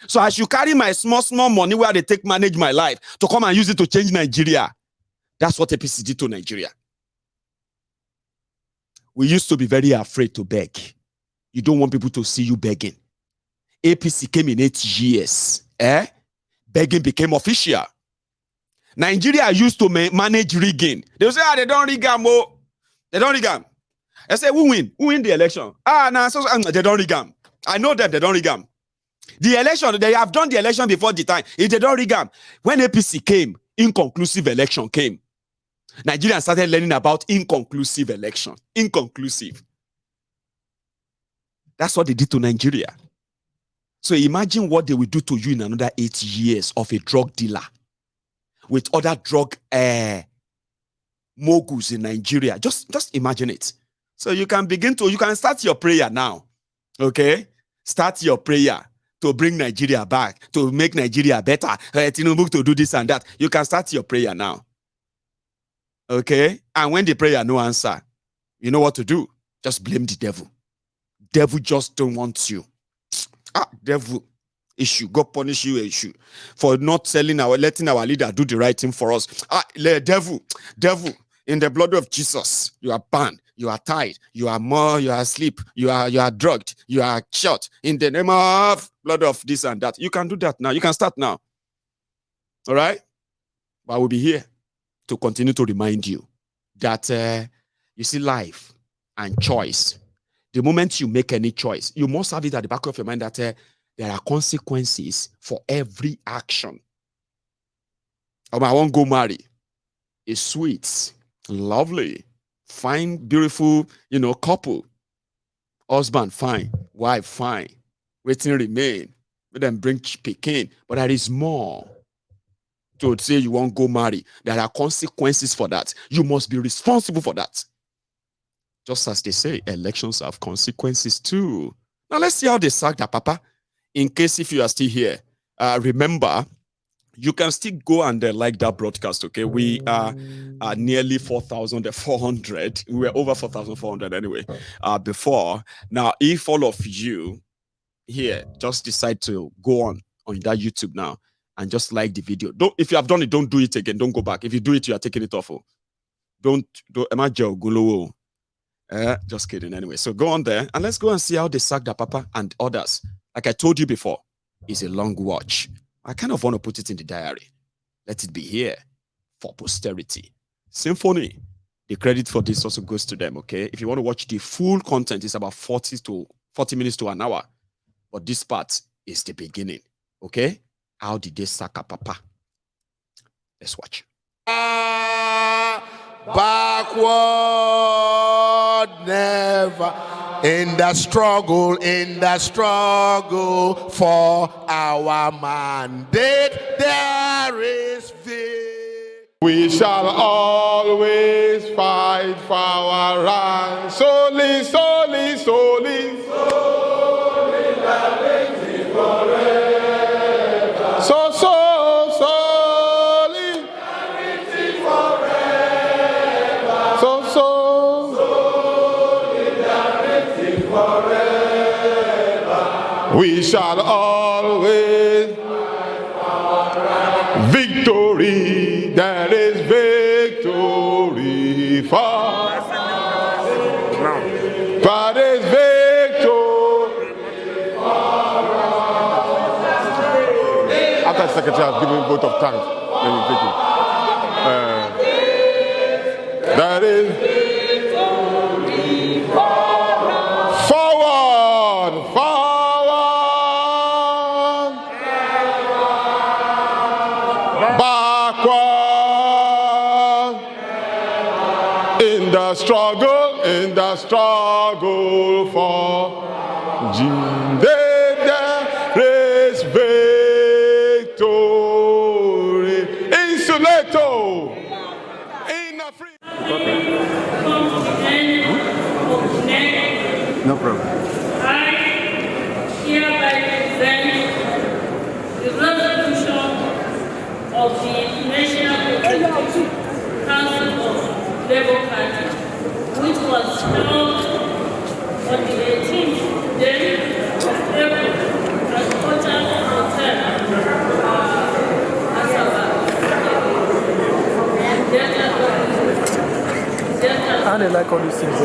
So I should carry my small money where they take manage my life to come and use it to change Nigeria. That's what APC did to Nigeria. We used to be very afraid to beg. You don't want people to see you begging. APC came in 8 years. Begging became official. Nigeria used to manage rigging. They say, they don't rig them. They don't rig them. I say, who win? Who win the election? They don't rig them. I know that they don't rig them. The election, they have done the election before the time. If they don't rig them, when APC came, inconclusive election came. Nigerians started learning about inconclusive election. Inconclusive. That's what they did to Nigeria. So imagine what they will do to you in another 8 years of a drug dealer with other drug moguls in Nigeria. Just imagine it. So you can start your prayer now. Okay? Start your prayer to bring Nigeria back, to make Nigeria better. Tinubu to do this and that. You can start your prayer now. Okay? And when the prayer no answer, you know what to do. Just blame the devil. Devil just don't want you. Devil issue. God punish you issue for not letting our leader do the right thing for us. Devil, in the blood of Jesus, you are banned, you are tied, you are asleep, you are drugged, you are shot in the name of blood of this and that. You can do that now. You can start now. All right? But I will be here to continue to remind you that you see life and choice. The moment you make any choice, you must have it at the back of your mind that there are consequences for every action. I won't go marry. It's sweet, lovely, Fine, beautiful, couple. Husband, fine. Wife, fine. Waiting remain. Let them bring Pekin. But there is more. To say you won't go marry, there are consequences for that. You must be responsible for that. Just as they say, elections have consequences too. Now let's see how they sack that papa. In case if you are still here, remember, you can still go and like that broadcast, okay? We are nearly 4,400. We were over 4,400 anyway before. Now, if all of you here just decide to go on that YouTube now and just like the video. If you have done it, don't do it again. Don't go back. If you do it, you are taking it off. Don't just kidding anyway. So go on there and let's go and see how they sack that papa and others. Like I told you before, it's a long watch. I kind of want to put it in the diary. Let it be here for posterity. Symphony, the credit for this also goes to them, okay? If you want to watch the full content, it's about 40 minutes to an hour. But this part is the beginning, okay? How did they sack a papa? Let's watch. Backward never. In the struggle for our mandate, there is victory. We shall always fight for our rights. Solely, solely, solely. Solely, that makes it forever. So, solely. That makes it forever. So, we shall always victory, there is victory for. There is victory after the secretary has given vote of thanks, then you take it. There is forward. Backward in the struggle for there is victory. Insulato in Africa. No problem. I hereby present the resolution of the National Executive Council of Labour Party, which was held on the 18th day of April at Hotel Asaba. And they like all these things.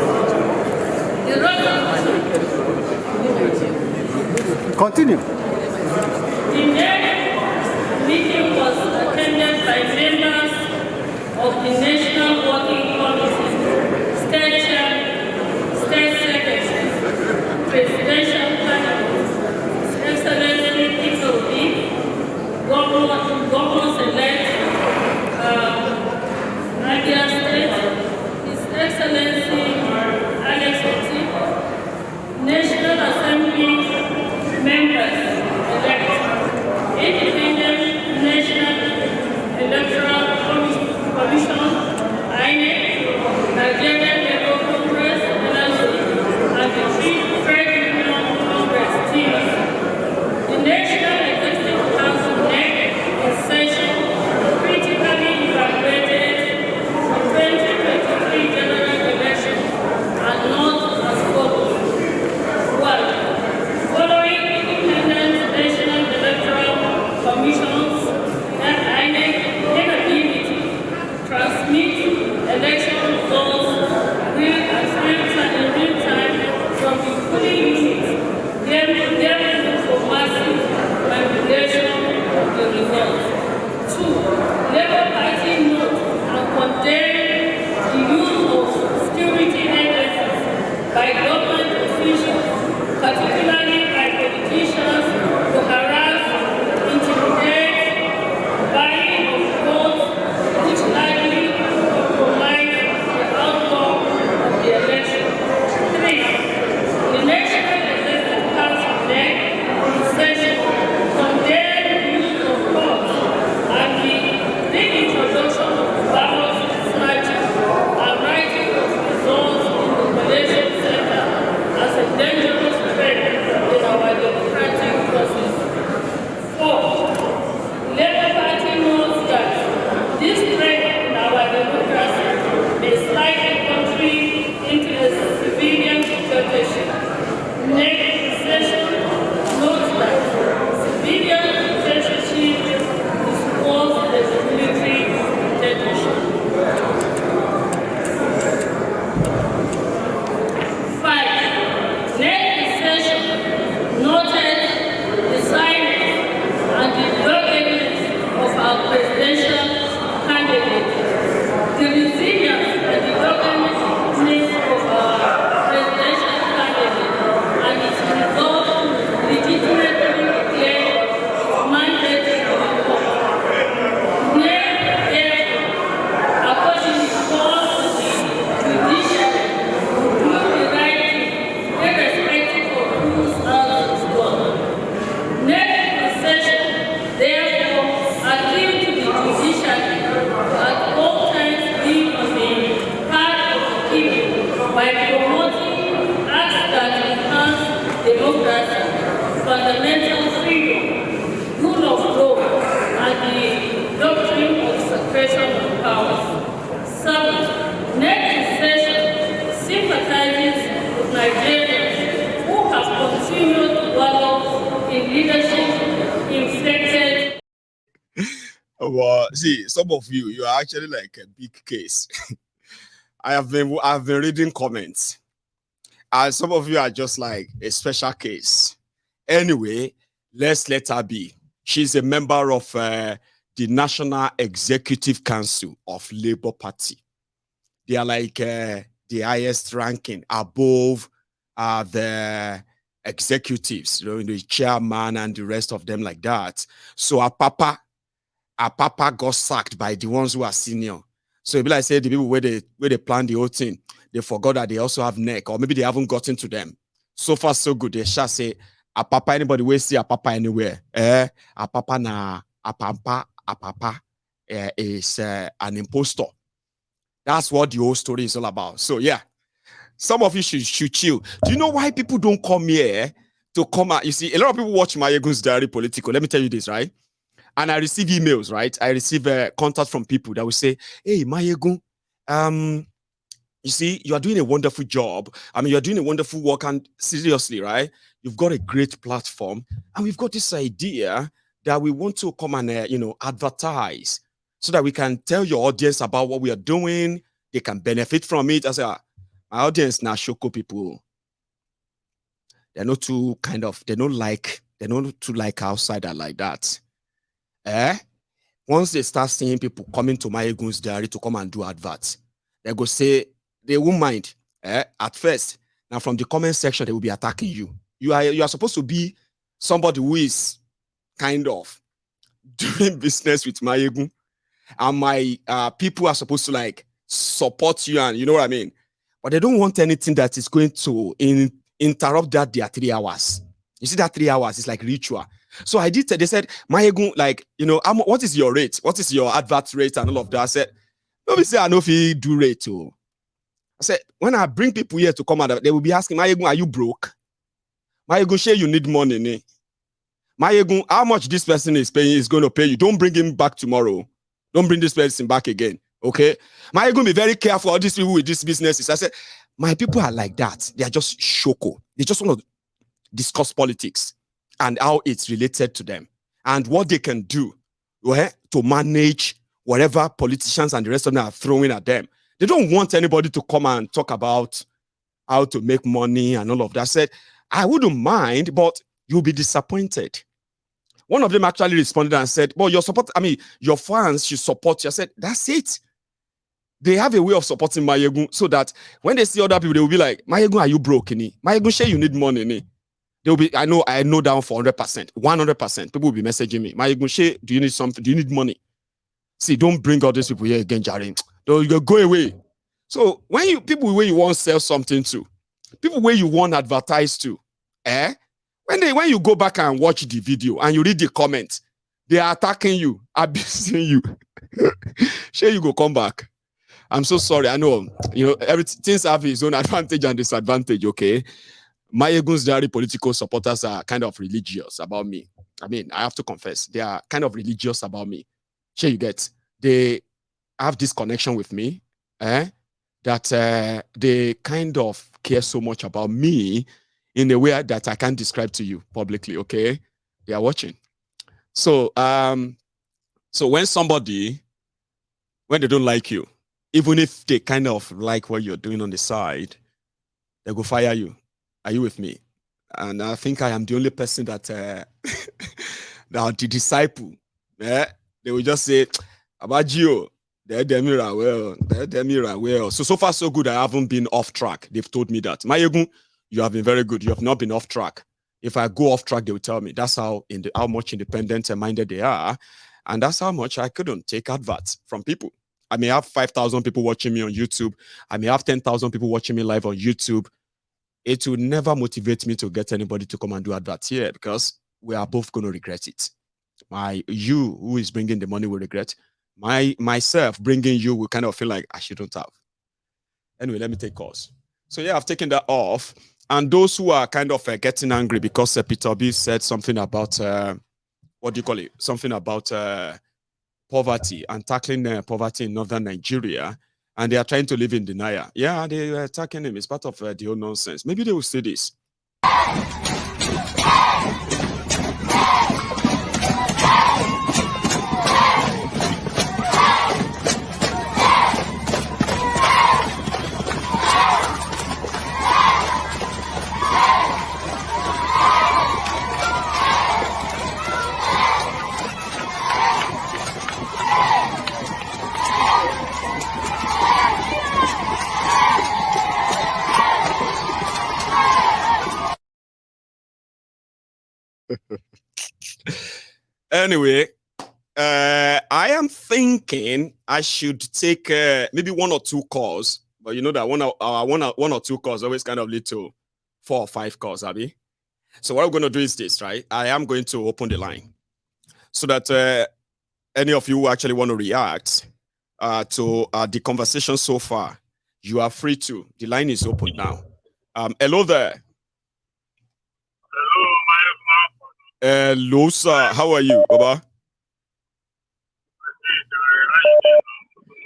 Continue. The next meeting was attended by members of the National Working Committee, State Chair, State Secretary, Presidential Panel, His Excellency Tinubu, Governors-elect, Niger State, His Excellency Alex Oti, National Assembly members elect, Independent National Electoral Commission, INEC, Nigerian Labour Congress, NLC, and the three trade union Congress teams. The National Executive Council NEC in session critically evaluated the 2023 general election and not as follows. 1. Following independent National Electoral Commission's and INEC inability to transmit election results in real time from the polling units, gave room for massive manipulation of the results. 2. Labour Party note and condemned the use of security agencies by government officials, particularly by politicians, to harass, intimidate, buying of votes, which likely compromise the outcome Next session notes that civilian censorship is worse than military detention. 5. Next session noted the silence and the doggedness of our presidential candidate, the resilience and the doggedness of our presidential candidate, and its result legitimately declared mandate to the court. Therefore, according to calls to the judiciary to do the right thing, irrespective of whose house is done. Next session, therefore, appeal to the judiciary at all times be on the part of the people by promoting acts that enhance democracy, fundamental freedom, rule of law, and the doctrine of separation of powers. 7. Next session sympathizes with Nigerians who have continued to wallow in leadership infected. Well, see, some of you are actually like a big case. I've been reading comments, and some of you are just like a special case. Anyway, let's let her be. She's a member of the National Executive Council of Labour Party. They are like the highest ranking above the executives, the chairman and the rest of them like that. So our papa got sacked by the ones who are senior. So it'd be like say the people where they plan the whole thing, they forgot that they also have neck, or maybe they haven't gotten to them. So far, so good. They shall say, a papa, anybody will see a papa anywhere. A papa is an impostor. That's what the whole story is all about. So yeah, some of you should chill. Do you know why people don't come here to come out? You see, a lot of people watch Mayegun's Diary Political. Let me tell you this, right? And I receive emails, right? I receive contact from people that will say, hey, Mayegun, you see, you are doing a wonderful job. I mean, you're doing a wonderful work, and seriously, right? You've got a great platform, and we've got this idea that we want to come and, advertise so that we can tell your audience about what we are doing. They can benefit from it. I say, my audience now, Shoko people, they're not too they don't too like outsider like that. Once they start seeing people coming to Mayegun's Diary to come and do adverts, they go say they won't mind. At first, now from the comment section, they will be attacking you. You are supposed to be somebody who is kind of doing business with Mayegun, and my people are supposed to like support you, and you know what I mean. But they don't want anything that is going to interrupt their 3 hours. You see, that 3 hours is like ritual. So I did. They said, Mayegun, like, what is your rate? What is your advert rate and all of that? I said, let me say, I know if you do rate too. I said, when I bring people here to come out, they will be asking, Mayegun, are you broke? Mayegun, sure you need money. Ne? Mayegun, how much this person is paying is going to pay you. Don't bring him back tomorrow. Don't bring this person back again. Okay? Mayegun, be very careful. All these people with these businesses. I said, my people are like that. They are just shoko. They just want to discuss politics and how it's related to them and what they can do to manage whatever politicians and the rest of them are throwing at them. They don't want anybody to come and talk about how to make money and all of that. I said, I wouldn't mind, but you'll be disappointed. One of them actually responded and said, well, your fans should support you. I said, that's it. They have a way of supporting Mayegun so that when they see other people, they will be like, Mayegun, are you broke? Mayegun, sure you need money. They'll be, I know down for 100%, 100%. People will be messaging me. Mayegun, sure, do you need something? Do you need money? See, don't bring all these people here again, Jaren. They'll go away. So when people where you want to sell something to, people where you want to advertise to, when you go back and watch the video and you read the comments, they are attacking you, abusing you. Sure, you go come back. I'm so sorry. I know, things have its own advantage and disadvantage, okay? Mayegun's Diary political supporters are kind of religious about me. I mean, I have to confess, they are kind of religious about me. Sure, you get, they have this connection with me, that they kind of care so much about me in a way that I can't describe to you publicly, okay? They are watching. So, so when they don't like you, even if they kind of like what you're doing on the side, they go fire you. Are you with me? And I think I am the only person that that the disciple, they will just say, about you, they're well. So far, so good. I haven't been off track. They've told me that. Mayegun, you have been very good. You have not been off track. If I go off track, they will tell me. That's how much independent and minded they are. And that's how much I couldn't take adverts from people. I may have 5,000 people watching me on YouTube. I may have 10,000 people watching me live on YouTube. It will never motivate me to get anybody to come and do adverts here because we are both going to regret it. You who is bringing the money will regret. Myself bringing you will kind of feel like I shouldn't have. Anyway, let me take calls. So yeah, I've taken that off. And those who are kind of getting angry because Peter B said something about what do you call it? Something about poverty and tackling poverty in northern Nigeria, and they are trying to live in denial. Yeah, they are attacking him. It's part of the whole nonsense. Maybe they will say this. Anyway, I am thinking I should take maybe one or two calls, but you know that one or two calls always kind of lead to 4 or 5 calls, Abby. So what I'm going to do is this, right? I am going to open the line so that any of you who actually want to react to the conversation so far, you are free to. The line is open now. Hello there. Hello, sir. How are you, Baba?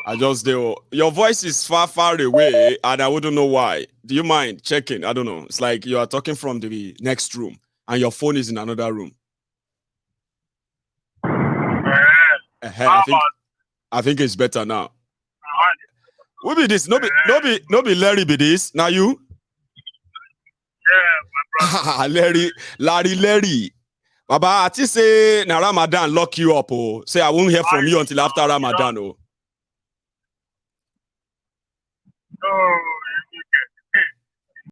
I just do. Your voice is far, far away, and I wouldn't know why. Do you mind checking? I don't know. It's like you are talking from the next room, and your phone is in another room. I think it's better now. Who be this? No be Larry be this. Now you? Yeah, my brother. Larry. Baba, I just say na Ramadan lock you up. Oh, say I won't hear from you until after Ramadan. Oh.